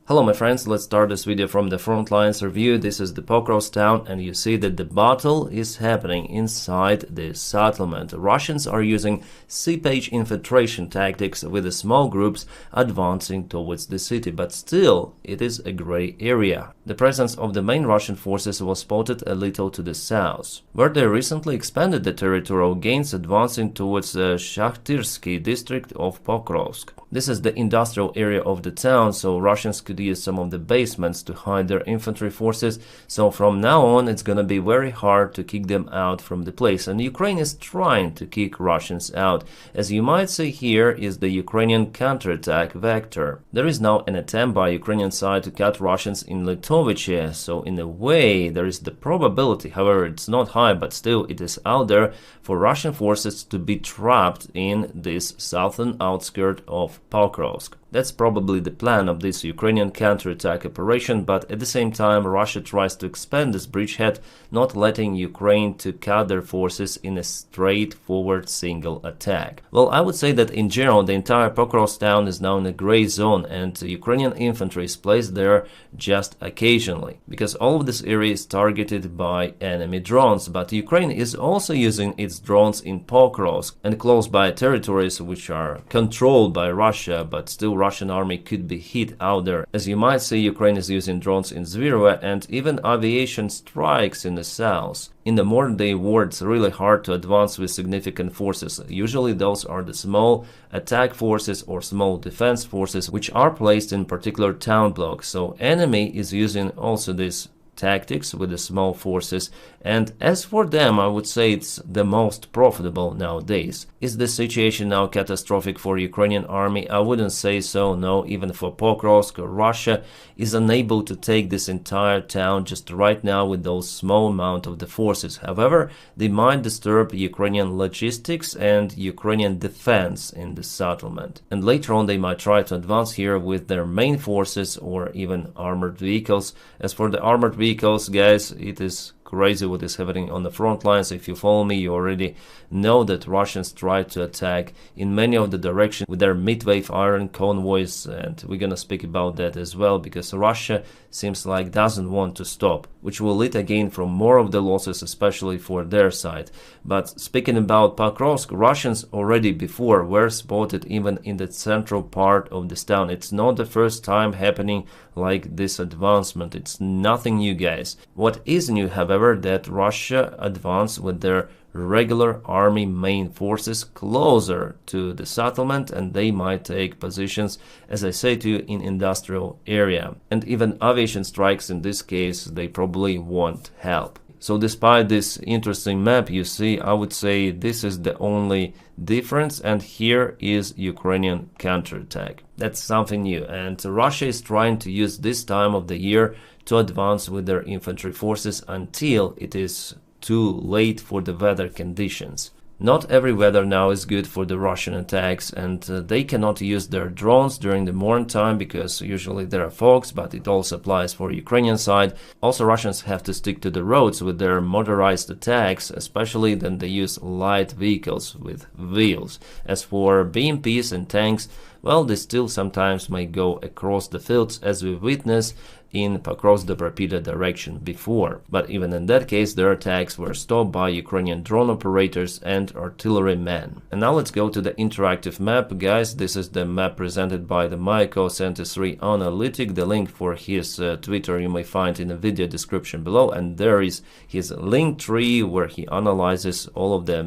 Hello my friends, let's start this video from the front lines review. This is the Pokrovsk town and you see that the battle is happening inside the settlement. Russians are using seepage infiltration tactics with the small groups advancing towards the city, but still it is a gray area. The presence of the main Russian forces was spotted a little to the south, where they recently expanded the territorial gains, advancing towards the Shahtyrsky district of Pokrovsk. This is the industrial area of the town, so Russians could use some of the basements to hide their infantry forces, so from now on it's gonna be very hard to kick them out from the place, and Ukraine is trying to kick Russians out. As you might see, here is the Ukrainian counterattack vector. There is now an attempt by Ukrainian side to cut Russians in Litovice, so in a way there is the probability, however it's not high, but still it is out there, for Russian forces to be trapped in this southern outskirt of Pokrovsk. That's probably the plan of this Ukrainian counterattack operation, but at the same time Russia tries to expand this bridgehead, not letting Ukraine to cut their forces in a straightforward single attack. Well, I would say that in general the entire Pokrovsk town is now in a gray zone and Ukrainian infantry is placed there just occasionally, because all of this area is targeted by enemy drones, but Ukraine is also using its drones in Pokrovsk and close by territories which are controlled by Russia, but still Russian army could be hit out there. As you might see, Ukraine is using drones in Zvirova and even aviation strikes in the south. In the modern day war, it's really hard to advance with significant forces. Usually those are the small attack forces or small defense forces which are placed in particular town blocks. So enemy is using also this tactics with the small forces, and as for them I would say it's the most profitable nowadays. Is the situation now catastrophic for Ukrainian army? I wouldn't say so, no. Even for Pokrovsk, Russia is unable to take this entire town just right now with those small amount of the forces. However, they might disturb Ukrainian logistics and Ukrainian defense in the settlement, and later on they might try to advance here with their main forces or even armored vehicles. As for the armored vehicles, guys, it is crazy what is happening on the front lines. If you follow me, you already know that Russians try to attack in many of the directions with their mid-wave iron convoys, and we're gonna speak about that as well, because Russia seems like doesn't want to stop, which will lead again from more of the losses, especially for their side. But speaking about Pokrovsk, Russians already before were spotted even in the central part of this town. It's not the first time happening like this advancement. It's nothing new, guys. What is new, however, that Russia advanced with their regular army main forces closer to the settlement, and they might take positions, as I say to you, in industrial area. And even aviation strikes in this case, they probably won't help. So despite this interesting map, you see, I would say this is the only difference, and here is Ukrainian counterattack. That's something new, and Russia is trying to use this time of the year to advance with their infantry forces until it is too late for the weather conditions. Not every weather now is good for the Russian attacks, and they cannot use their drones during the morning time because usually there are fogs, but it also applies for Ukrainian side. Also, Russians have to stick to the roads with their motorized attacks, especially then they use light vehicles with wheels. As for BMPs and tanks, well, they still sometimes may go across the fields, as we witnessed in Pokrovsk-Dnipropetrovsk direction before, but even in that case their attacks were stopped by Ukrainian drone operators and artillerymen. And now let's go to the interactive map, guys. This is the map presented by the Myco73 Analytic. The link for his Twitter you may find in the video description below, and there is his link tree where he analyzes all of the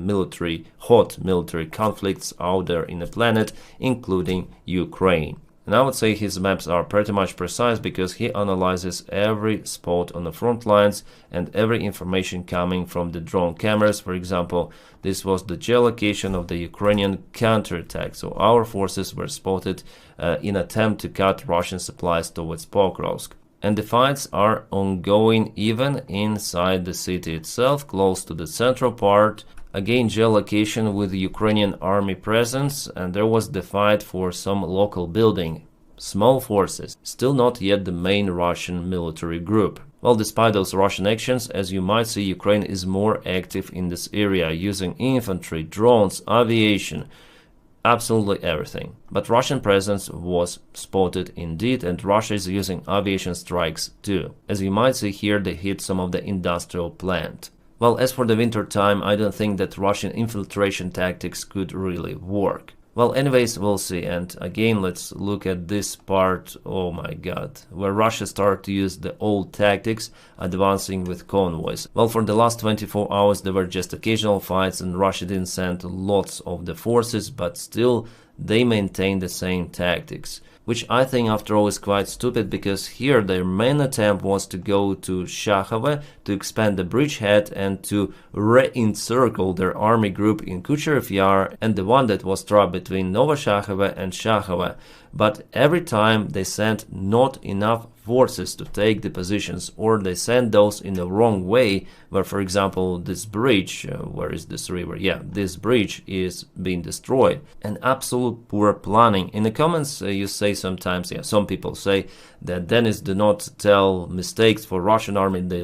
hot military conflicts out there in the planet, including Ukraine. And I would say his maps are pretty much precise because he analyzes every spot on the front lines and every information coming from the drone cameras. For example, this was the geolocation of the Ukrainian counterattack. So our forces were spotted in attempt to cut Russian supplies towards Pokrovsk. And the fights are ongoing even inside the city itself, close to the central part. Again, geolocation with Ukrainian army presence, and there was the fight for some local building. Small forces, still not yet the main Russian military group. Well, despite those Russian actions, as you might see, Ukraine is more active in this area, using infantry, drones, aviation. absolutely everything. But Russian presence was spotted indeed, and Russia is using aviation strikes too. As you might see here, they hit some of the industrial plant. Well, as for the winter time, I don't think that Russian infiltration tactics could really work. Well, anyways, we'll see. And again, let's look at this part, oh my god, where Russia started to use the old tactics, advancing with convoys. Well, for the last 24 hours, there were just occasional fights, and Russia didn't send lots of the forces, but still, they maintained the same tactics. Which I think after all is quite stupid, because here their main attempt was to go to Shakhove, to expand the bridgehead and to re-encircle their army group in Kucherev Yar and the one that was trapped between Novoshachove and Shakhove. But every time they sent not enough forces to take the positions, or they sent those in the wrong way, where for example this bridge, where is this river? Yeah, this bridge is being destroyed. An absolute poor planning. In the comments you say sometimes, yeah, some people say that Dennis do not tell mistakes for Russian army, they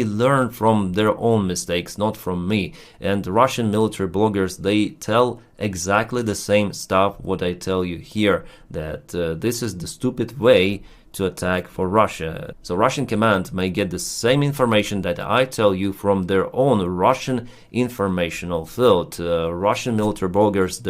learn from their own mistakes, not from me. And Russian military bloggers, they tell exactly the same stuff what I tell you here, that this is the stupid way to attack for Russia. So Russian command may get the same information that I tell you from their own Russian informational field. Russian military bloggers,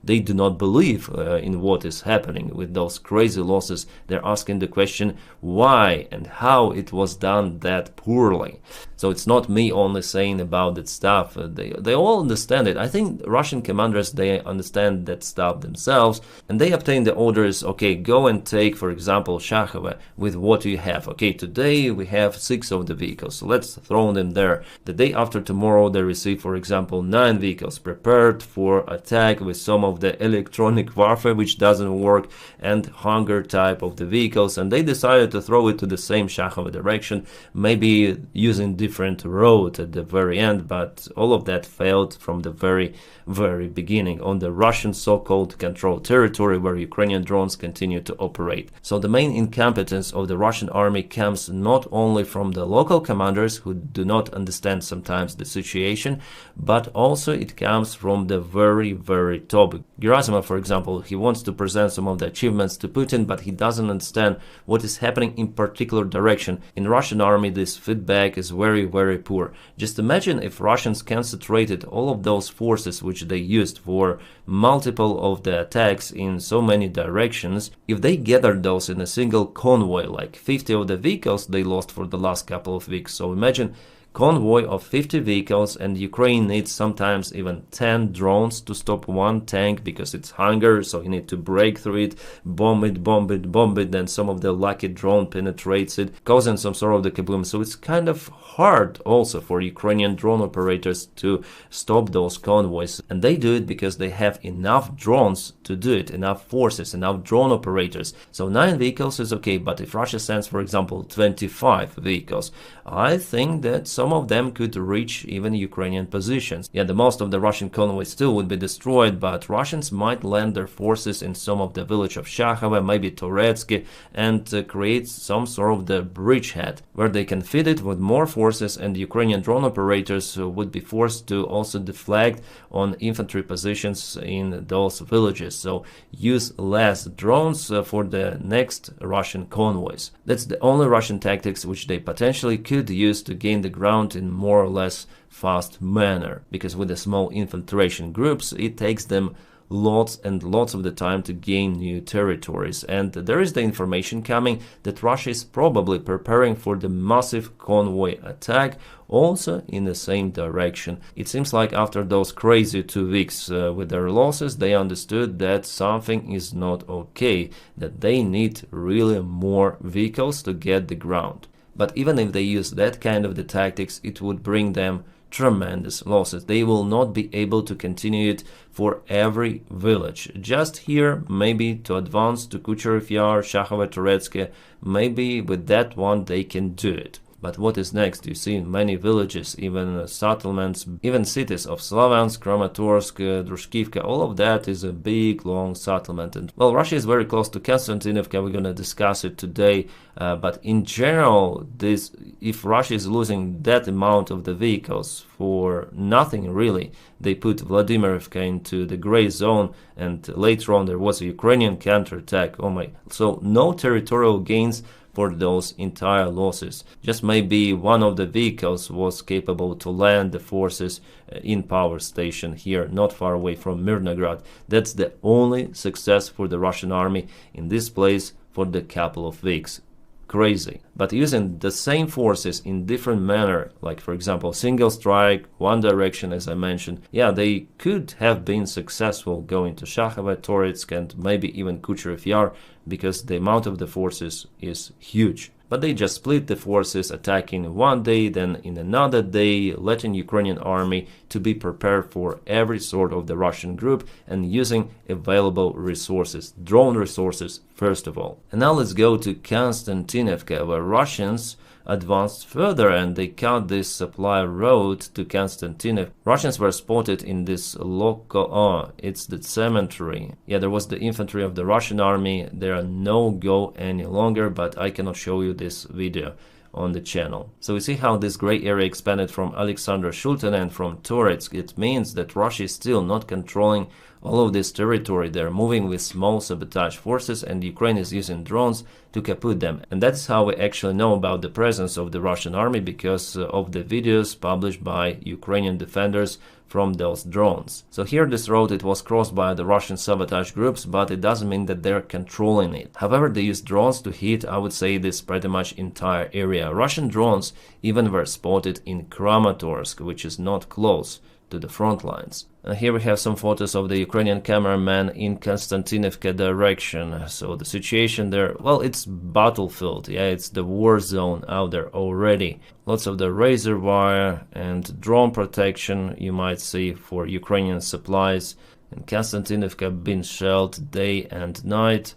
they do not believe in what is happening with those crazy losses. They're asking the question why and how it was done that poorly. So it's not me only saying about that stuff. They all understand it. I think Russian commanders, they understand that stuff themselves, and they obtain the orders, okay, go and take, for example, Shakhove with what you have. Okay, today we have 6 of the vehicles, so let's throw them there. The day after tomorrow they receive, for example, 9 vehicles prepared for attack with some of the electronic warfare which doesn't work and hunger type of the vehicles, and they decided to throw it to the same Shakhove direction, maybe using different road at the very end, but all of that failed from the very beginning on the Russian so-called controlled territory where Ukrainian drones continue to operate. So the main incompetence of the Russian army comes not only from the local commanders who do not understand sometimes the situation, but also it comes from the very top. Gerasimov, for example, he wants to present some of the achievements to Putin, but he doesn't understand what is happening in particular direction. In Russian army, this feedback is very poor. Just imagine if Russians concentrated all of those forces which they used for multiple of the attacks in so many directions, if they gathered those in a single convoy, like 50 of the vehicles they lost for the last couple of weeks. So imagine convoy of 50 vehicles, and Ukraine needs sometimes even 10 drones to stop one tank because it's hunger, so you need to break through it, bomb it, then some of the lucky drone penetrates it, causing some sort of the kaboom. So it's kind of hard also for Ukrainian drone operators to stop those convoys, and they do it because they have enough drones to do it, enough forces, enough drone operators. So 9 vehicles is okay, but if Russia sends, for example, 25 vehicles, I think that some of them could reach even Ukrainian positions. Yeah, the most of the Russian convoys still would be destroyed, but Russians might land their forces in some of the village of Shakhove, maybe Toretsky, and create some sort of the bridgehead where they can feed it with more forces, and Ukrainian drone operators would be forced to also deflect on infantry positions in those villages. So use less drones for the next Russian convoys. That's the only Russian tactics which they potentially could use to gain the ground in more or less fast manner, because with the small infiltration groups it takes them lots and lots of the time to gain new territories. And there is the information coming that Russia is probably preparing for the massive convoy attack also in the same direction. It seems like after those crazy 2 weeks with their losses, they understood that something is not okay, that they need really more vehicles to get the ground. But even if they use that kind of the tactics, it would bring them tremendous losses. They will not be able to continue it for every village. Just here, maybe to advance to Kucherev Yar, Shakhove, Toretsky, maybe with that one they can do it. But what is next? You see many villages, even settlements, even cities of Slavyansk, Kramatorsk, Drushkivka, all of that is a big, long settlement. And well, Russia is very close to Constantinivka, we're going to discuss it today. But in general, if Russia is losing that amount of the vehicles for nothing really, they put Vladimirivka into the gray zone, and later on there was a Ukrainian counterattack. Oh my! So no territorial gains for those entire losses. Just maybe one of the vehicles was capable to land the forces in power station here, not far away from Mirnograd. That's the only success for the Russian army in this place for the couple of weeks. Crazy. But using the same forces in different manner, like for example single strike, one direction as I mentioned, yeah, they could have been successful going to Shakhova, Toretsk, and maybe even Kucherev Yar, because the amount of the forces is huge. But they just split the forces, attacking one day, then in another day, letting Ukrainian army to be prepared for every sort of the Russian group and using available resources, drone resources first of all. And now let's go to Constantinivka, where Russians advanced further and they cut this supply road to Constantinivka. Russians were spotted in this local, it's the cemetery. Yeah, there was the infantry of the Russian army. They are no go any longer, but I cannot show you this video on the channel. So we see how this gray area expanded from Alexander Shultin and from Toretsk. It means that Russia is still not controlling all of this territory. They're moving with small sabotage forces, and Ukraine is using drones to kaput them. And that's how we actually know about the presence of the Russian army, because of the videos published by Ukrainian defenders from those drones. So here this road, it was crossed by the Russian sabotage groups, but it doesn't mean that they're controlling it. However, they used drones to hit, I would say, this pretty much entire area. Russian drones even were spotted in Kramatorsk, which is not close to the front lines. Here we have some photos of the Ukrainian cameraman in Constantinivka direction. So the situation there, well, it's battlefield. Yeah, it's the war zone out there already. Lots of the razor wire and drone protection you might see for Ukrainian supplies. And Constantinivka being shelled day and night.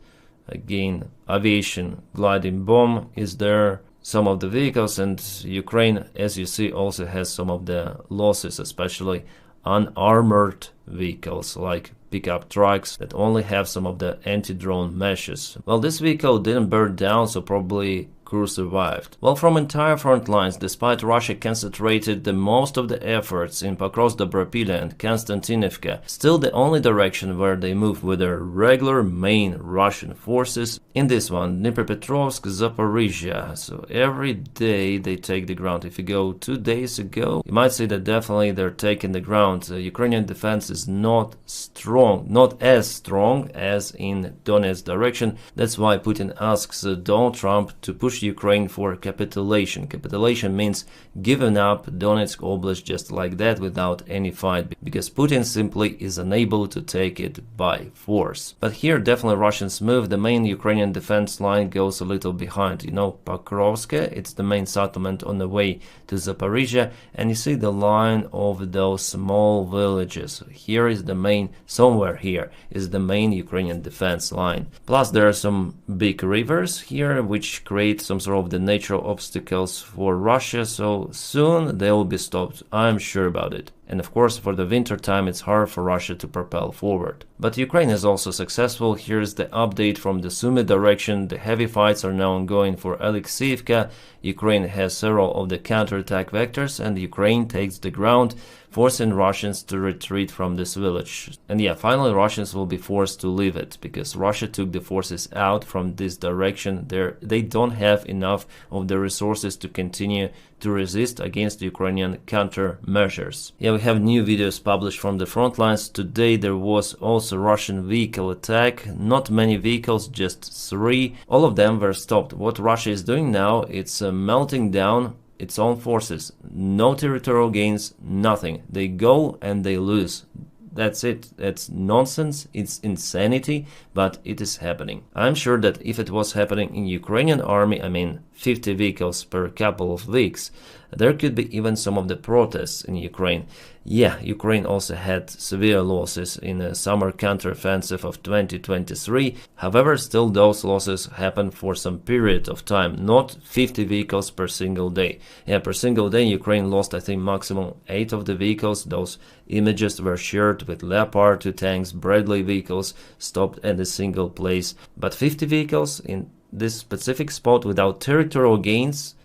Again, aviation gliding bomb is there. Some of the vehicles, and Ukraine, as you see, also has some of the losses, especially unarmored vehicles like pickup trucks that only have some of the anti-drone meshes. Well, this vehicle didn't burn down, so probably crew survived. Well, from entire front lines, despite Russia concentrated the most of the efforts in Pokrovsk, Dobropila and Constantinivka, still the only direction where they move with their regular main Russian forces in this one, Dnipropetrovsk, Zaporizhia. So every day they take the ground. If you go 2 days ago, you might see that definitely they're taking the ground. Ukrainian defense is not strong, not as strong as in Donetsk direction. That's why Putin asks Donald Trump to push Ukraine for capitulation. Capitulation means giving up Donetsk Oblast just like that without any fight, because Putin simply is unable to take it by force. But here definitely Russians move. The main Ukrainian defense line goes a little behind. You know, Pokrovsk, it's the main settlement on the way to Zaporizhia, and you see the line of those small villages. Here is the main, somewhere here is the main Ukrainian defense line. Plus there are some big rivers here which create some sort of the natural obstacles for Russia, so soon they will be stopped. I'm sure about it. And of course, for the winter time, it's hard for Russia to propel forward. But Ukraine is also successful. Here's the update from the Sumy direction. The heavy fights are now ongoing for Alexeyevka. Ukraine has several of the counterattack vectors, and Ukraine takes the ground, forcing Russians to retreat from this village. And yeah, finally Russians will be forced to leave it, because Russia took the forces out from this direction. They don't have enough of the resources to continue to resist against Ukrainian countermeasures. Yeah, we have new videos published from the front lines. Today there was also Russian vehicle attack. Not many vehicles, just 3. All of them were stopped. What Russia is doing now, it's melting down its own forces. No territorial gains, nothing. They go and they lose. That's it. That's nonsense. It's insanity, but it is happening. I'm sure that if it was happening in Ukrainian army, I mean 50 vehicles per couple of weeks, There could be even some of the protests in Ukraine. Yeah, Ukraine also had severe losses in the summer counteroffensive of 2023. However, still those losses happened for some period of time, not 50 vehicles per single day. Yeah, per single day Ukraine lost, I think, maximum 8 of the vehicles. Those images were shared with Leopard 2 tanks, Bradley vehicles stopped at a single place. But 50 vehicles in this specific spot without territorial gains?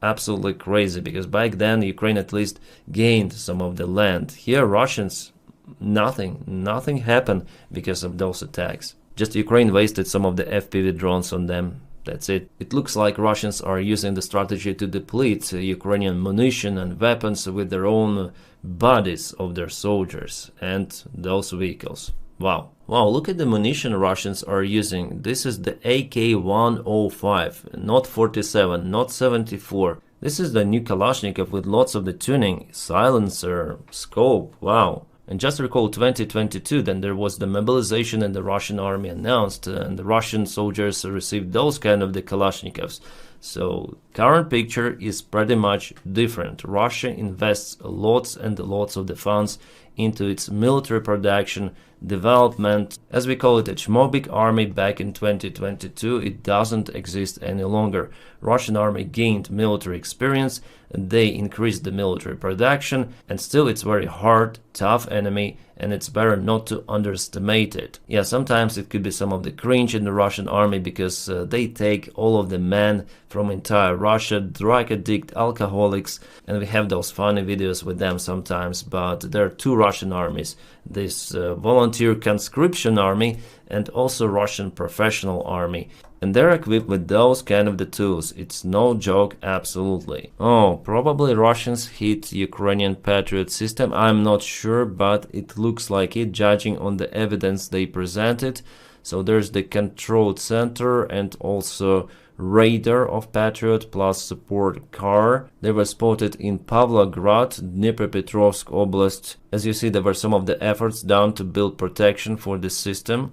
Absolutely crazy, because back then Ukraine at least gained some of the land. Here Russians, nothing happened because of those attacks. Just Ukraine wasted some of the FPV drones on them. That's it. It looks like Russians are using the strategy to deplete Ukrainian munition and weapons with their own bodies of their soldiers and those vehicles. Wow, look at the munition Russians are using. This is the AK-105, not 47, not 74. This is the new Kalashnikov with lots of the tuning, silencer, scope, wow. And just recall 2022, then there was the mobilization and the Russian army announced, and the Russian soldiers received those kind of the Kalashnikovs. So current picture is pretty much different. Russia invests lots and lots of the funds into its military production, development. As we call it, a Chmobik army back in 2022, it doesn't exist any longer. Russian army gained military experience, they increased the military production, and still it's very hard, tough enemy, and it's better not to underestimate it. Yeah, sometimes it could be some of the cringe in the Russian army because they take all of the men from entire Russia, drug addict, alcoholics, and we have those funny videos with them sometimes, but there are two Russian armies, this volunteer conscription army and also Russian professional army. And they're equipped with those kind of the tools. It's no joke, absolutely. Oh, probably Russians hit Ukrainian Patriot system. I'm not sure, but it looks like it, judging on the evidence they presented. So there's the control center and also radar of Patriot plus support car. They were spotted in Pavlograd, Dnipropetrovsk Oblast. As you see, there were some of the efforts done to build protection for the system.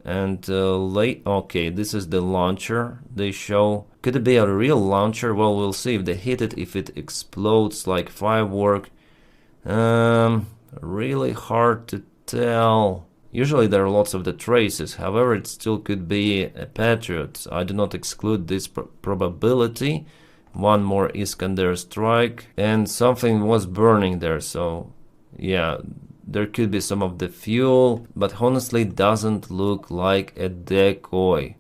And okay, this is the launcher they show. Could it be a real launcher? Well, we'll see if they hit it, if it explodes like firework. Really hard to tell. Usually there are lots of the traces, however it still could be a Patriot. I do not exclude this probability. One more Iskander strike, and something was burning there, so yeah. There could be some of the fuel, but honestly doesn't look like a decoy.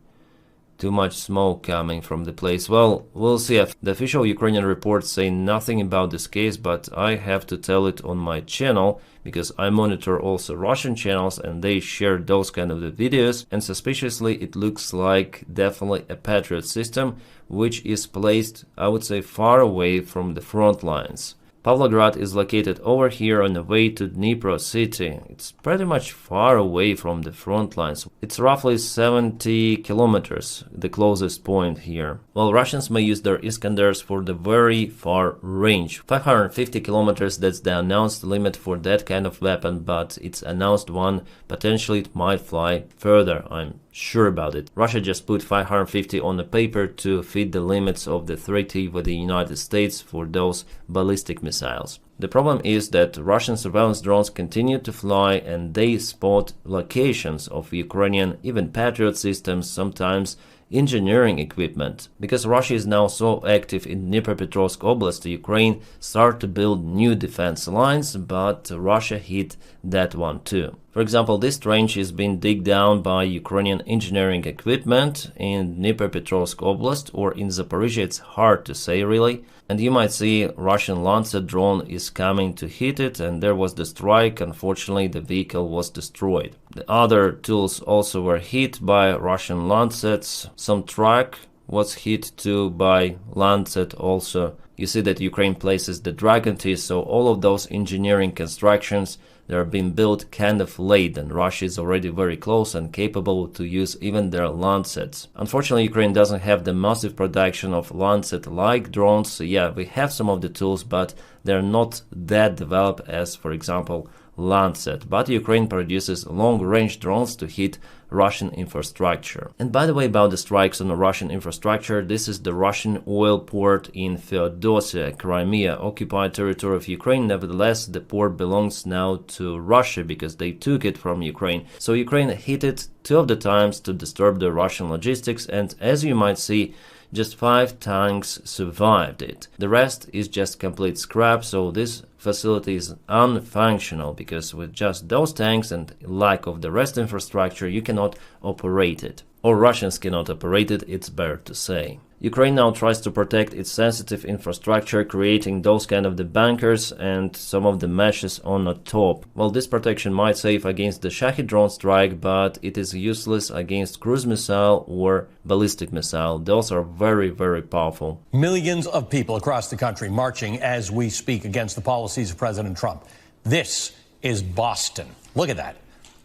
Too much smoke coming from the place. Well, we'll see. The official Ukrainian reports say nothing about this case, but I have to tell it on my channel because I monitor also Russian channels and they share those kind of the videos, and suspiciously it looks like definitely a Patriot system, which is placed, I would say, far away from the front lines. Pavlograd is located over here on the way to Dnipro city. It's pretty much far away from the front lines. It's roughly 70 kilometers, the closest point here. Well, Russians may use their Iskanders for the very far range. 550 kilometers, that's the announced limit for that kind of weapon, but it's announced one. Potentially it might fly further, I'm sure about it. Russia just put 550 on the paper to fit the limits of the treaty with the United States for those ballistic missiles. The problem is that Russian surveillance drones continue to fly and they spot locations of Ukrainian, even Patriot systems, sometimes engineering equipment. Because Russia is now so active in Dnipropetrovsk Oblast, Ukraine started to build new defense lines, but Russia hit that one too. For example, this trench is being digged down by Ukrainian engineering equipment in Dnipropetrovsk Oblast, or in Zaporizhia, it's hard to say really. And you might see Russian Lancet drone is coming to hit it, and there was the strike. Unfortunately, the vehicle was destroyed. The other tools also were hit by Russian Lancets. Some truck was hit too by Lancet also. You see that Ukraine places the Dragon T, so all of those engineering constructions, they are being built kind of late, and Russia is already very close and capable to use even their Lancets. Unfortunately, Ukraine doesn't have the massive production of Lancet-like drones. So yeah, we have some of the tools, but they're not that developed as, for example, Lancet. But Ukraine produces long-range drones to hit Russian infrastructure. And by the way, about the strikes on the Russian infrastructure, this is the Russian oil port in Feodosia, Crimea, occupied territory of Ukraine. Nevertheless, the port belongs now to Russia because they took it from Ukraine. So Ukraine hit it 2 of the times to disturb the Russian logistics, and as you might see, just 5 tanks survived it. The rest is just complete scrap, so this facility is unfunctional because with just those tanks and lack of the rest infrastructure, you cannot operate it. Or Russians cannot operate it, it's better to say. Ukraine now tries to protect its sensitive infrastructure, creating those kind of the bunkers and some of the meshes on the top. Well, this protection might save against the Shahed drone strike, but it is useless against cruise missile or ballistic missile. Those are very, very powerful. Millions of people across the country marching as we speak against the policies of President Trump. This is Boston. Look at that.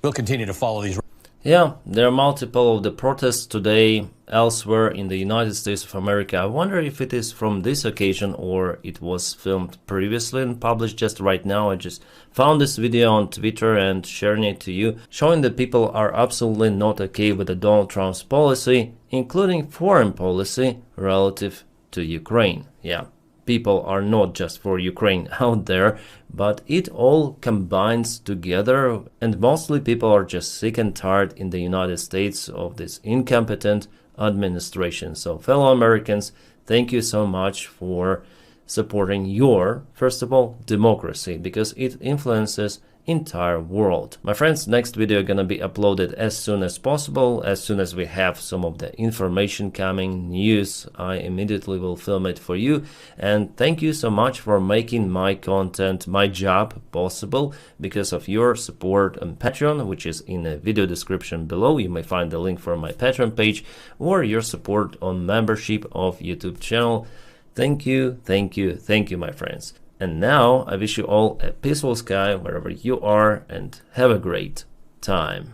We'll continue to follow these. Yeah, there are multiple of the protests today elsewhere in the United States of America. I wonder if it is from this occasion or it was filmed previously and published just right now. I just found this video on Twitter and sharing it to you, showing that people are absolutely not okay with the Donald Trump's policy, including foreign policy relative to Ukraine. Yeah. People are not just for Ukraine out there, but it all combines together, and mostly people are just sick and tired in the United States of this incompetent administration. So fellow Americans, thank you so much for supporting your, first of all, democracy, because it influences entire world. My friends, next video gonna be uploaded as soon as possible. As soon as we have some of the information coming, news, I immediately will film it for you. And thank you so much for making my content, my job possible. Because of your support on Patreon, which is in the video description below. You may find the link for my Patreon page, or your support on membership of YouTube channel. Thank you, thank you, thank you, my friends. And now I wish you all a peaceful sky wherever you are, and have a great time.